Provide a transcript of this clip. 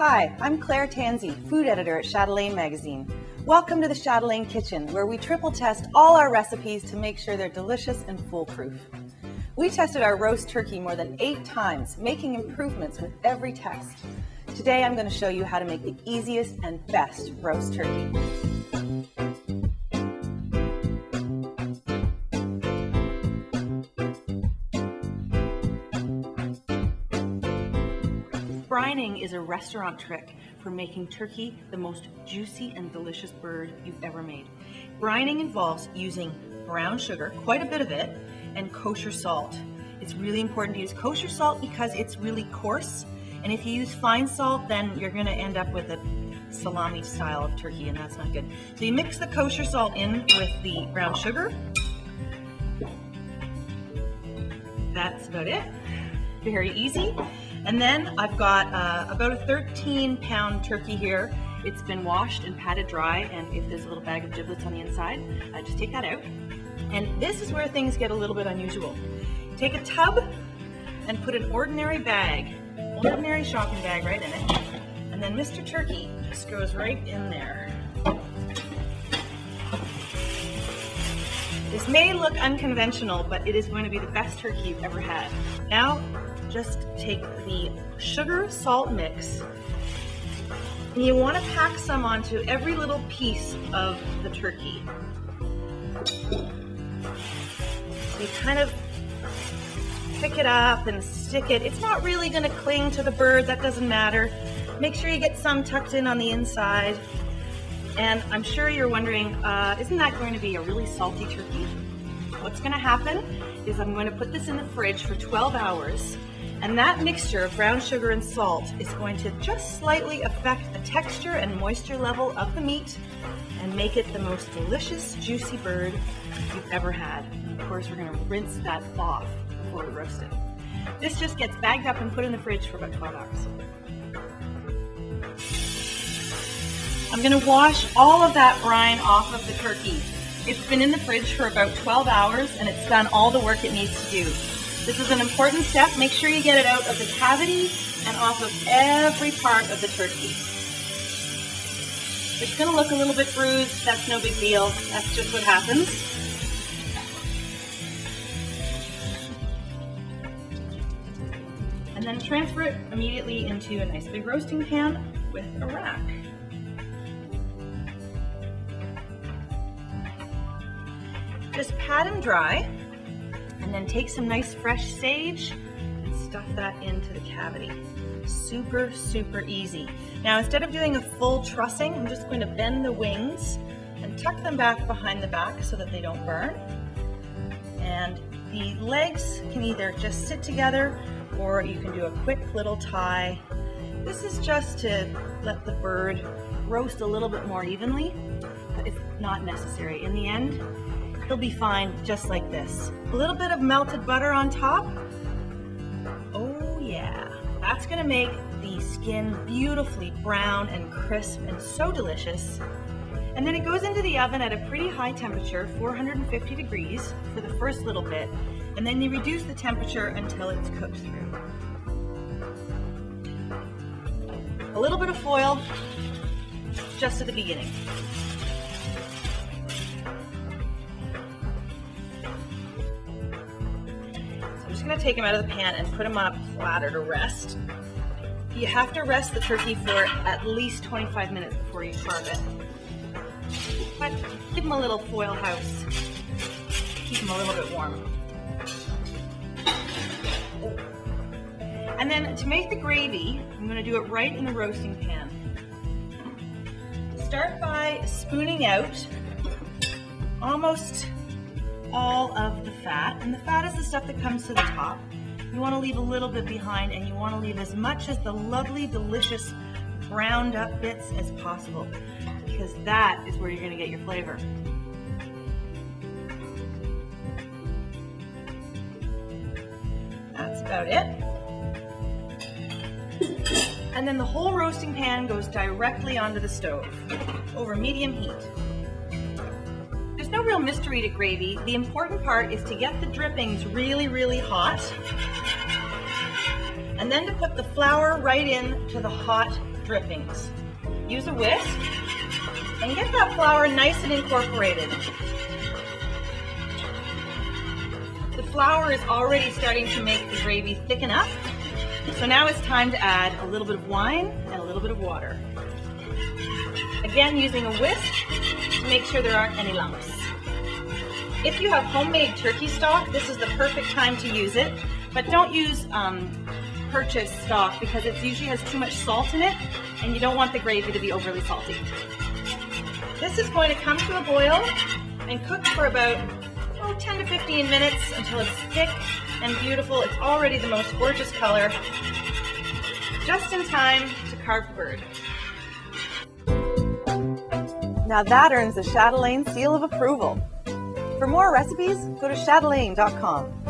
Hi, I'm Claire Tansey, food editor at Chatelaine magazine. Welcome to the Chatelaine kitchen, where we triple test all our recipes to make sure they're delicious and foolproof. We tested our roast turkey more than 8 times, making improvements with every test. Today I'm going to show you how to make the easiest and best roast turkey. Brining is a restaurant trick for making turkey the most juicy and delicious bird you've ever made. Brining involves using brown sugar, quite a bit of it, and kosher salt. It's really important to use kosher salt because it's really coarse, and if you use fine salt, then you're going to end up with a salami style of turkey, and that's not good. So you mix the kosher salt in with the brown sugar. That's about it. Very easy. And then I've got about a 13-pound turkey here. It's been washed and patted dry, and if there's a little bag of giblets on the inside, I just take that out. And this is where things get a little bit unusual. Take a tub and put an ordinary bag, ordinary shopping bag right in it, and then Mr. Turkey just goes right in there. This may look unconventional, but it is going to be the best turkey you've ever had. Now, just take the sugar salt mix, and you want to pack some onto every little piece of the turkey. So you kind of pick it up and stick it. It's not really going to cling to the bird, that doesn't matter. Make sure you get some tucked in on the inside. And I'm sure you're wondering, isn't that going to be a really salty turkey? What's going to happen is I'm going to put this in the fridge for 12 hours, and that mixture of brown sugar and salt is going to just slightly affect the texture and moisture level of the meat and make it the most delicious, juicy bird you've ever had. And of course, we're going to rinse that off before we roast it. This just gets bagged up and put in the fridge for about 12 hours. I'm going to wash all of that brine off of the turkey. It's been in the fridge for about 12 hours and it's done all the work it needs to do. This is an important step. Make sure you get it out of the cavity and off of every part of the turkey. It's going to look a little bit bruised. That's no big deal. That's just what happens. And then transfer it immediately into a nice big roasting pan with a rack. Just pat them dry, and then take some nice fresh sage and stuff that into the cavity. Super, super easy. Now, instead of doing a full trussing, I'm just going to bend the wings and tuck them back behind the back so that they don't burn. And the legs can either just sit together or you can do a quick little tie. This is just to let the bird roast a little bit more evenly, but it's not necessary. In the end, he'll be fine just like this. A little bit of melted butter on top. Oh yeah, that's gonna make the skin beautifully brown and crisp and so delicious. And then it goes into the oven at a pretty high temperature, 450 degrees, for the first little bit. And then you reduce the temperature until it's cooked through. A little bit of foil just at the beginning. I'm just going to take them out of the pan and put them on a platter to rest. You have to rest the turkey for at least 25 minutes before you carve it. But give them a little foil house. Keep them a little bit warm. And then to make the gravy, I'm going to do it right in the roasting pan. Start by spooning out almost all of the fat, and the fat is the stuff that comes to the top. You want to leave a little bit behind, and you want to leave as much as the lovely, delicious browned up bits as possible, because that is where you're going to get your flavor. That's about it. And then the whole roasting pan goes directly onto the stove over medium heat. There's no real mystery to gravy. The important part is to get the drippings really, really hot, and then to put the flour right into the hot drippings. Use a whisk and get that flour nice and incorporated. The flour is already starting to make the gravy thicken up. So now it's time to add a little bit of wine and a little bit of water. Again, using a whisk to make sure there aren't any lumps. If you have homemade turkey stock, this is the perfect time to use it, but don't use purchased stock because it usually has too much salt in it and you don't want the gravy to be overly salty. This is going to come to a boil and cook for about 10 to 15 minutes until it's thick and beautiful. It's already the most gorgeous color. Just in time to carve the bird. Now that earns the Chatelaine seal of approval. For more recipes, go to chatelaine.com.